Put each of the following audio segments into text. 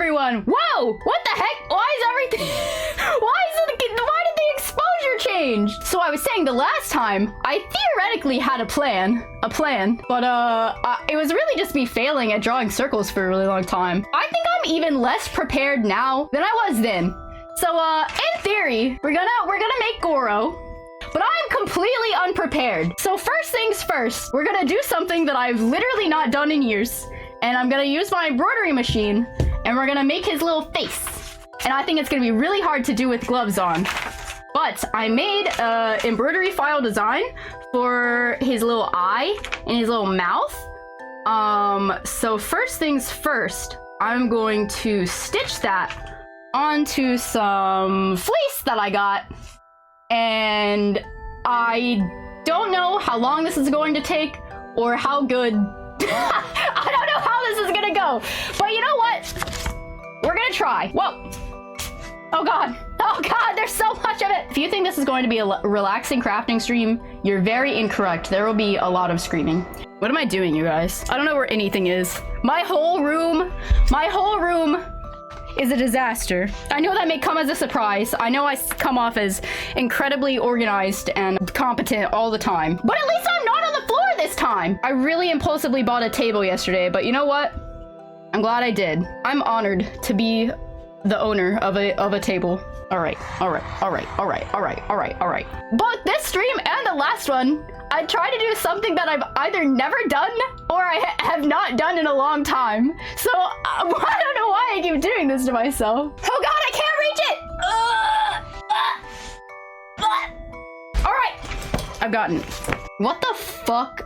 everyone? Whoa! What the heck? Why is everything... Why did the exposure change? So I was saying the last time, I theoretically had a plan, but it was really just me failing at drawing circles for a really long time. I think I'm even less prepared now than I was then. So in theory, we're gonna make Goro. But I'm completely unprepared. So first things first, we're gonna do something that I've literally not done in years. And I'm gonna use my embroidery machine and we're gonna make his little face. And I think it's gonna be really hard to do with gloves on. But I made a embroidery file design for his little eye and his little mouth. So first things first, I'm going to stitch that onto some fleece that I got. And I don't know how long this is going to take or how good... I don't know how this is gonna go. But you know what? We're gonna try. Whoa. Oh god. Oh god, there's so much of it. If you think this is going to be a relaxing crafting stream, you're very incorrect. There will be a lot of screaming. What am I doing, you guys? I don't know where anything is. My whole room is a disaster. I know that may come as a surprise. I know I come off as incredibly organized and competent all the time, but at least I'm not on the floor this time. I really impulsively bought a table yesterday, but you know what? I'm glad I did. I'm honored to be the owner of a table. All right. But this stream and the last one, I try to do something that I've either never done or I have not done in a long time. So I don't know why I keep doing this to myself. Oh god, I can't reach it! All right, I've gotten it. What the fuck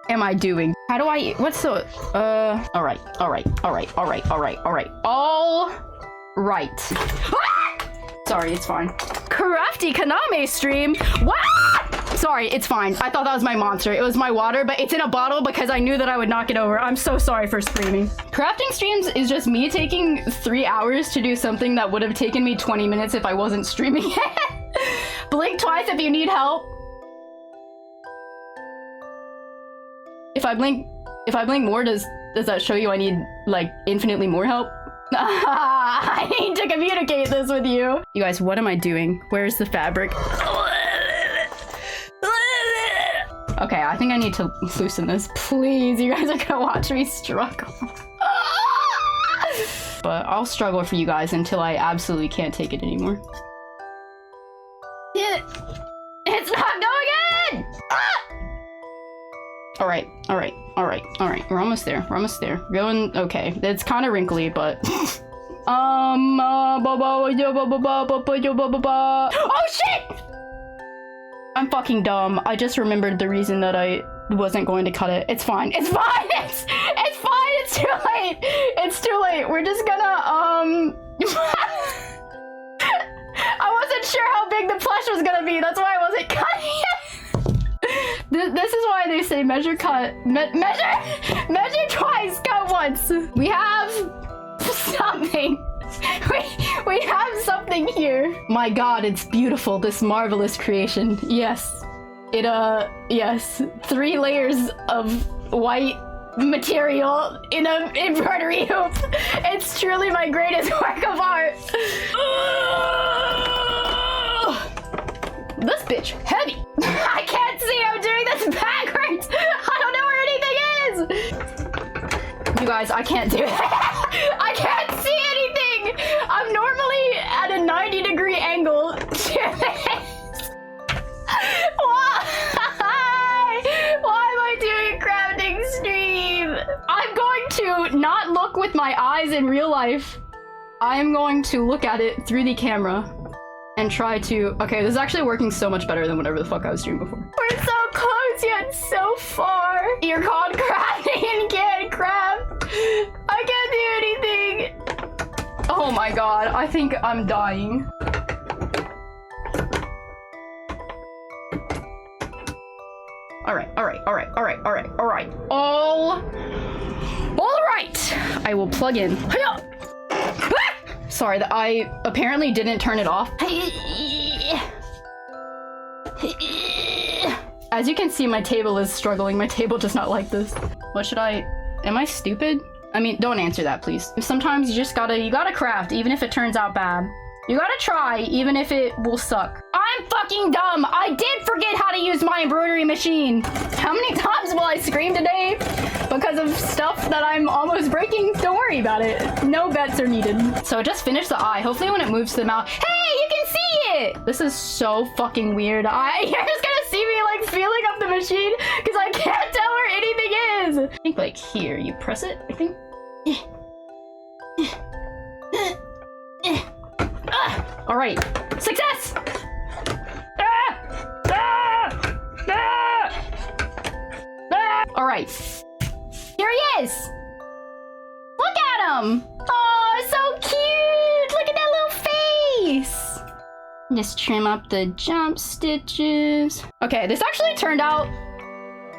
am I doing? How do I, what's the, all right. Sorry, it's fine. Crafty Kaname stream. What? Sorry, it's fine. I thought that was my monster. It was my water, but it's in a bottle because I knew that I would knock it over. I'm so sorry for screaming. Crafting streams is just me taking 3 hours to do something that would have taken me 20 minutes if I wasn't streaming it. Blink twice if you need help. If I blink more, does that show you I need like infinitely more help? I need to communicate this with you. You guys, what am I doing? Where's the fabric? Okay, I think I need to loosen this. Please, you guys are gonna watch me struggle. But I'll struggle for you guys until I absolutely can't take it anymore. It's not going in! All right. We're almost there. Going, okay. It's kind of wrinkly, but... Oh shit! I'm fucking dumb. I just remembered the reason that I wasn't going to cut it. It's fine. It's fine! It's fine! It's too late! It's too late. We're just gonna, I wasn't sure how big the plush was gonna be. That's why I wasn't cutting it. This is why they say measure twice, cut once. We have something. We have something here. My god, it's beautiful, this marvelous creation. Yes. Yes. 3 layers of white material in an embroidery hoop. It's truly my greatest work of art. This bitch, heavy. I can't see, I'm doing this backwards. I don't know where anything is. You guys, I can't do it. I can't see anything. I'm normally at a 90-degree angle to this. Why am I doing a crafting stream? I'm going to not look with my eyes in real life. I am going to look at it through the camera and try to... Okay, this is actually working so much better than whatever the fuck I was doing before. We're so close yet so far. You're called crafting and can't craft. I can't do anything. Oh my god, I think I'm dying. All right. All right. I will plug in. Sorry, that I apparently didn't turn it off. As you can see, my table is struggling. My table does not like this. What should I... Am I stupid? I mean, don't answer that, please. Sometimes you just gotta craft, even if it turns out bad. You gotta try, even if it will suck. I'm fucking dumb. I did forget how to use my embroidery machine. How many times will I scream today because of stuff that I'm almost breaking? Don't worry about it. No bets are needed. So just finish the eye. Hopefully when it moves to the mouth, hey, you can see it. This is so fucking weird. You're just gonna see me like feeling up the machine because I can't tell where anything is. I think like here, you press it, I think. All right, success! All right, here he is. Look at him. Oh, so cute. Look at that little face. Just trim up the jump stitches. Okay, this actually turned out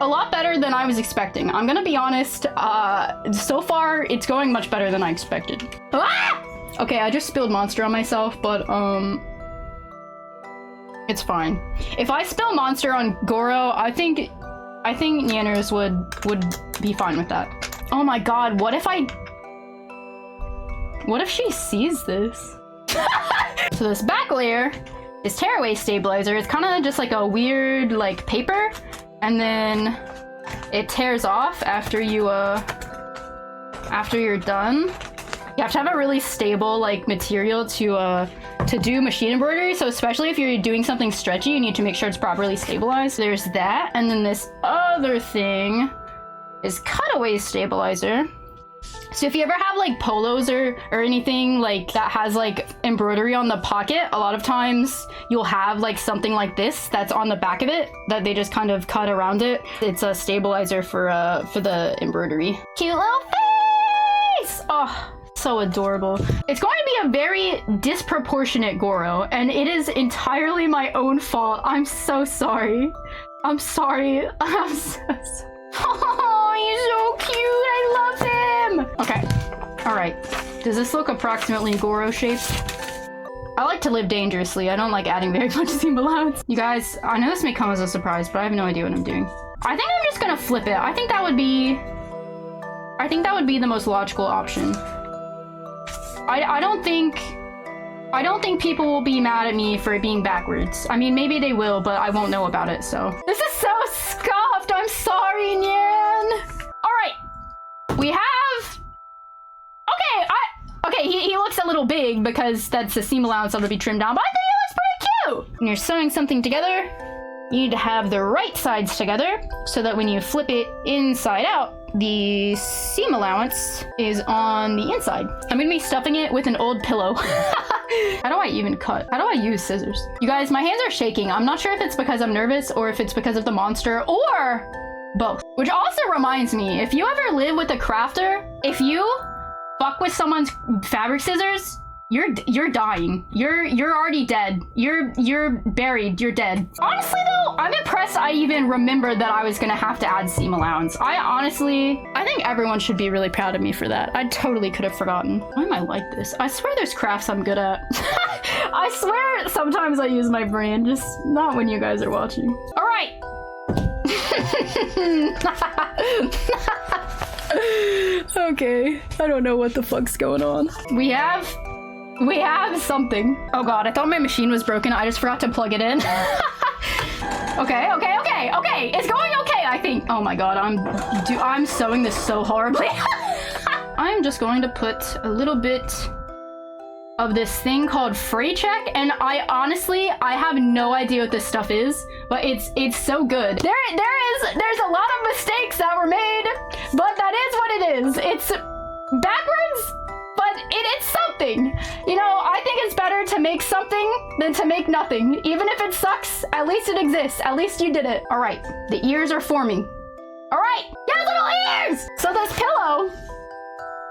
a lot better than I was expecting. I'm gonna be honest. So far, it's going much better than I expected. Ah! Okay, I just spilled monster on myself, but it's fine. If I spill monster on Goro, I think Nyanners would be fine with that. Oh my god, what if she sees this? So this back layer is tearaway stabilizer. It's kind of just like a weird like paper, and then it tears off after you're done. You have to have a really stable like material to do machine embroidery. So especially if you're doing something stretchy, you need to make sure it's properly stabilized. There's that, and then this other thing is cutaway stabilizer. So if you ever have like polos or anything like that has like embroidery on the pocket, a lot of times you'll have like something like this that's on the back of it that they just kind of cut around it. It's a stabilizer for the embroidery. Cute little face! Oh, so adorable. It's going to be a very disproportionate Goro, and it is entirely my own fault. I'm so sorry. I'm sorry. I'm so sorry. Oh, he's so cute. I love him. Okay. All right. Does this look approximately Goro shaped? I like to live dangerously. I don't like adding very much seam allowance. You guys, I know this may come as a surprise, but I have no idea what I'm doing. I think I'm just gonna flip it. I think that would be the most logical option. I don't think people will be mad at me for it being backwards. I mean, maybe they will, but I won't know about it, so. This is so scuffed. I'm sorry, Nyan. All right. We have... Okay, he looks a little big because that's the seam allowance that'll be trimmed down, but I think he looks pretty cute. When you're sewing something together, you need to have the right sides together so that when you flip it inside out, the seam allowance is on the inside. I'm gonna be stuffing it with an old pillow. How do I even cut? How do I use scissors? You guys, my hands are shaking. I'm not sure if it's because I'm nervous or if it's because of the monster or both. Which also reminds me, if you ever live with a crafter, if you fuck with someone's fabric scissors, you're dying. You're already dead. You're buried. You're dead. Honestly though, I'm impressed I even remembered that I was gonna have to add seam allowance. I think everyone should be really proud of me for that. I totally could have forgotten. Why am I like this? I swear there's crafts I'm good at. I swear sometimes I use my brain, just not when you guys are watching. All right. Okay, I don't know what the fuck's going on. We have something. Oh god, I thought my machine was broken. I just forgot to plug it in. Okay. It's going okay, I think. Oh my god, I'm sewing this so horribly. I'm just going to put a little bit of this thing called Fray Check, and I have no idea what this stuff is, but it's so good. There's a lot of mistakes that were made, but that is what it is. It's backwards, but it's something. You know, I think it's better to make something than to make nothing. Even if it sucks, at least it exists. At least you did it. All right, the ears are forming. All right, yeah, little ears! So this pillow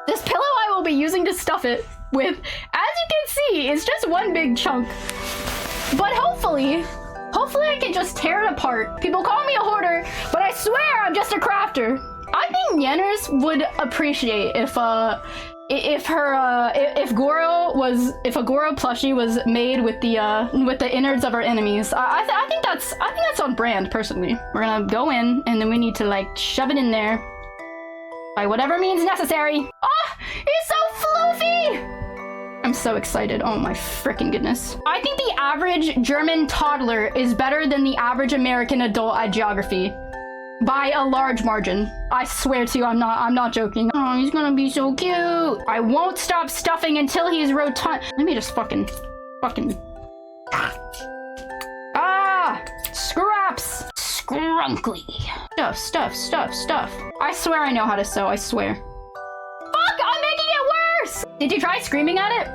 I will be using to stuff it with, as you can see, it's just one big chunk. But hopefully I can just tear it apart. People call me a hoarder, but I swear I'm just a crafter. I think Nyanners would appreciate if a Goro plushie was made with the innards of our enemies. I think that's on brand, personally. We're gonna go in, and then we need to like shove it in there. By whatever means necessary. Ah, he's so floofy! I'm so excited. Oh my freaking goodness. I think the average German toddler is better than the average American adult at geography. By a large margin. I swear to you, I'm not joking. Oh, he's gonna be so cute. I won't stop stuffing until he's rotund. Let me just fucking. Ah! Scraps! Scrunkly. Stuff. I swear I know how to sew, I swear. Fuck! I'm making it worse! Did you try screaming at it?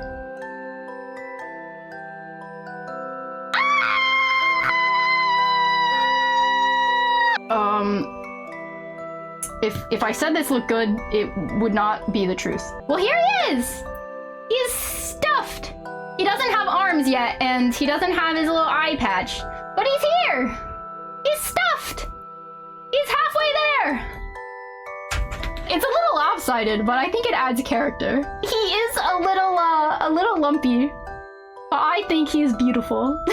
If I said this looked good, it would not be the truth. Well, here he is! He's stuffed! He doesn't have arms yet, and he doesn't have his little eye patch. But he's here! He's stuffed! He's halfway there! It's a little lopsided, but I think it adds character. He is a little lumpy. But I think he's beautiful.